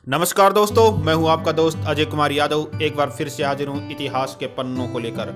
नमस्कार दोस्तों, मैं हूं आपका दोस्त अजय कुमार यादव। एक बार फिर से हाजिर हूं इतिहास के पन्नों को लेकर।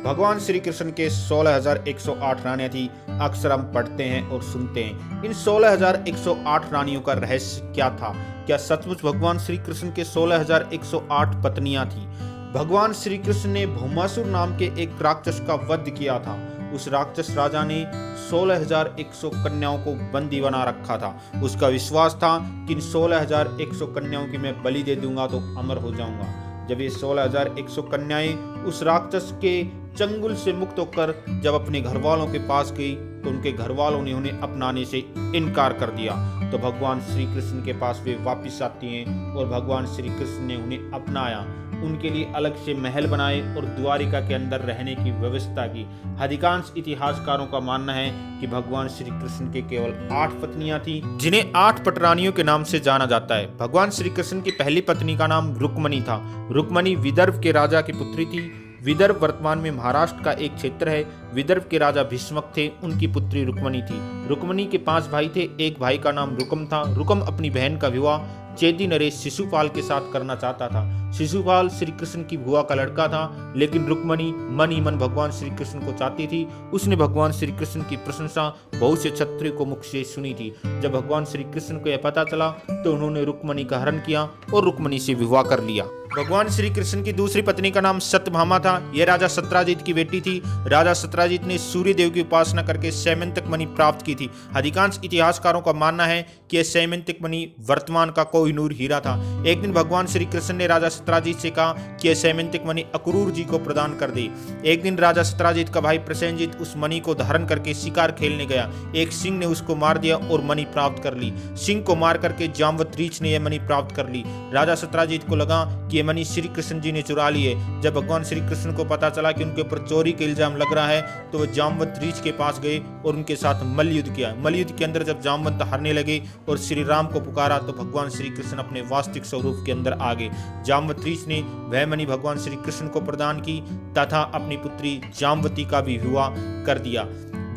भगवान श्री कृष्ण के 16,108 रानियां थी। अक्सर हम पढ़ते हैं और सुनते हैं। इन 16,108 रानियों का रहस्य क्या था? क्या सचमुच भगवान श्री कृष्ण के 16,108 पत्नियां थी? भगवान श्री कृष्ण ने भौमासुर नाम के एक राक्षस का वध किया था। उस राक्षस राजा ने 16,100 कन्याओं को बंदी बना रखा था। उसका विश्वास था कि इन 16,100 कन्याओं की मैं बलि दे दूंगा तो अमर हो जाऊंगा। जब ये 16,100 कन्याएं उस राक्षस के चंगुल से मुक्त होकर जब अपने घर वालों के पास गई तो उनके घर वालों ने उन्हें अपनाने से इनकार कर दिया। तो भगवान श्री कृष्ण के पास वे वापिस आती हैं और भगवान श्री कृष्ण ने उन्हें अपनाया। उनके लिए अलग से महल बनाए और द्वारिका के अंदर रहने की व्यवस्था की। अधिकांश इतिहासकारों का मानना है कि भगवान श्री कृष्ण के केवल 8 पत्नियां थी, जिन्हें 8 पटरानियों के नाम से जाना जाता है। भगवान श्री कृष्ण की पहली पत्नी का नाम रुक्मणी था। रुक्मणी विदर्भ के राजा की पुत्री थी। विदर्भ वर्तमान में महाराष्ट्र का एक क्षेत्र है। विदर्भ के राजा भीष्मक थे, उनकी पुत्री रुक्मणी थी। रुक्मणी के 5 भाई थे। एक भाई का नाम रुकम था। रुकम अपनी बहन का विवाह चेदी नरेश शिशुपाल के साथ करना चाहता था। शिशुपाल श्री कृष्ण की बुआ का लड़का था, लेकिन रुक्मणी मन ही मन भगवान श्री कृष्ण को चाहती थी। उसने भगवान श्री कृष्ण की प्रशंसा बहुत से क्षत्रियों को मुख से सुनी थी। जब भगवान श्री कृष्ण को यह पता चला तो उन्होंने रुक्मणी का हरण किया और रुक्मणी से विवाह कर लिया। भगवान श्री कृष्ण की दूसरी पत्नी का नाम सत्यभामा था। यह राजा सत्राजित की बेटी थी। राजा सत्राजित ने सूर्य देव की उपासना करके सैमंतिक मणि प्राप्त की थी। अधिकांश इतिहासकारों का मानना है कि यह सैमंतिक मणि वर्तमान का कोहिनूर हीरा था। एक दिन भगवान श्री कृष्ण ने राजा सत्राजित से कहा कि यह सैमंतिक मणि अक्रूर जी को प्रदान कर दे। एक दिन राजा सत्राजित का भाई प्रसेनजित उस मणि को धारण करके शिकार खेलने गया। एक सिंह ने उसको मार दिया और मणि प्राप्त कर ली। सिंह को मार करके जाम्बवत रीछ ने यह मणि प्राप्त कर ली। राजा सत्राजित को लगा कि यह मणि श्री कृष्ण जी ने चुरा ली है। जब भगवान श्री कृष्ण को पता चला कि उनके ऊपर चोरी का इल्जाम लग रहा है तो वह जाम्बवत रीछ के पास गए और उनके साथ मल्लयुद्ध किया। मल्लयुद्ध के अंदर जब जाम्बवंत हारने लगे और श्री राम को पुकारा तो भगवान श्री कृष्ण अपने वास्तविक स्वरूप के अंदर आ गए। जाम्बवत रीछ ने वह मणि भगवान श्री कृष्ण को प्रदान की तथा अपनी पुत्री जाम्बवती का भी विवाह कर दिया।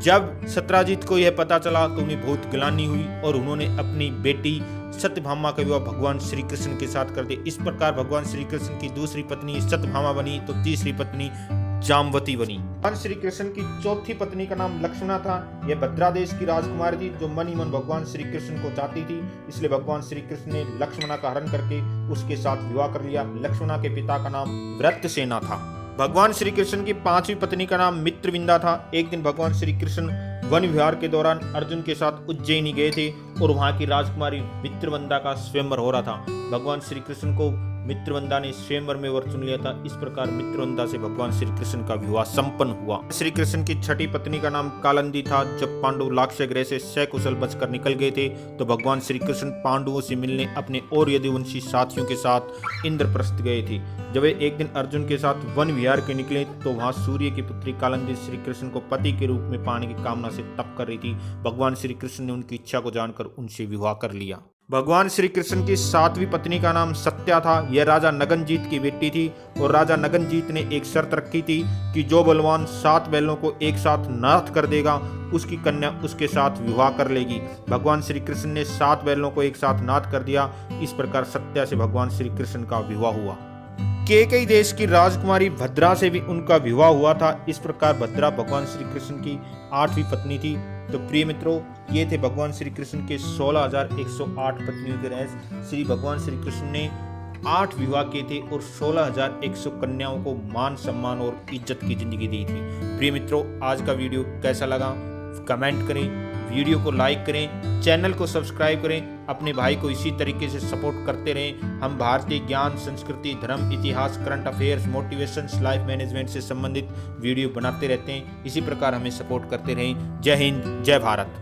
जब सत्राजित को यह पता चला तो उन्हें बहुत ग्लानि हुई और उन्होंने अपनी बेटी सत्यभामा का विवाह भगवान श्री कृष्ण के साथ कर दिया। इस प्रकार भगवान श्री कृष्ण की दूसरी पत्नी सत्यभामा बनी तो तीसरी पत्नी जाम्बवती बनी। भगवान श्री कृष्ण की चौथी पत्नी का नाम लक्ष्मणा था। यह भद्रा देश की राजकुमारी थी जो मन ही मन भगवान श्री कृष्ण को चाहती थी। इसलिए भगवान श्री कृष्ण ने लक्ष्मणा का हरण करके उसके साथ विवाह कर लिया। लक्ष्मणा के पिता का नाम वृत्रसेना था। भगवान श्री कृष्ण की 5वीं पत्नी का नाम मित्रविंदा था। एक दिन भगवान श्री कृष्ण वन विहार के दौरान अर्जुन के साथ उज्जैनी गए थे और वहां की राजकुमारी मित्रवंदा का स्वयंवर हो रहा था। भगवान श्री कृष्ण को मित्रवंदा ने स्वयंवर में वर चुन लिया था। इस प्रकार मित्रवंदा से भगवान श्री कृष्ण का विवाह संपन्न हुआ। श्री कृष्ण की 6ठी पत्नी का नाम कालंदी था। जब पांडु लाक्षय गृह से सकुशल बचकर निकल गए थे तो भगवान श्री कृष्ण पांडुओं से मिलने अपने और यदुवंशी साथियों के साथ इंद्रप्रस्थ गए थे। जब वे एक दिन अर्जुन के साथ वन विहार के निकले तो वहां सूर्य की पुत्री कालंदी श्री कृष्ण को पति के रूप में पाने की कामना से तप कर रही थी। भगवान श्री कृष्ण ने उनकी इच्छा को जानकर उनसे विवाह कर लिया। भगवान श्री कृष्ण की 7वीं पत्नी का नाम सत्या था। यह राजा नगनजीत की बेटी थी और राजा नगनजीत ने एक शर्त रखी थी कि जो बलवान 7 बैलों को एक साथ नाथ कर देगा उसकी कन्या उसके साथ विवाह कर लेगी। भगवान श्री कृष्ण ने 7 बैलों को एक साथ नाथ कर दिया। इस प्रकार सत्या से भगवान श्री कृष्ण का विवाह हुआ। केकई देश की राजकुमारी भद्रा से भी उनका विवाह हुआ था। इस प्रकार भद्रा भगवान श्री कृष्ण की 8वीं पत्नी थी। तो प्रिय मित्रों, ये थे भगवान श्री कृष्ण के 16,108 पत्नियों के रहस्य। श्री भगवान श्री कृष्ण ने 8 विवाह किए थे और 16,100 कन्याओं को मान सम्मान और इज्जत की जिंदगी दी थी। प्रिय मित्रों, आज का वीडियो कैसा लगा कमेंट करें, वीडियो को लाइक करें, चैनल को सब्सक्राइब करें, अपने भाई को इसी तरीके से सपोर्ट करते रहें। हम भारतीय ज्ञान, संस्कृति, धर्म, इतिहास, current affairs, motivations, life management से संबंधित वीडियो बनाते रहते हैं। इसी प्रकार हमें सपोर्ट करते रहें। जय हिंद, जय भारत।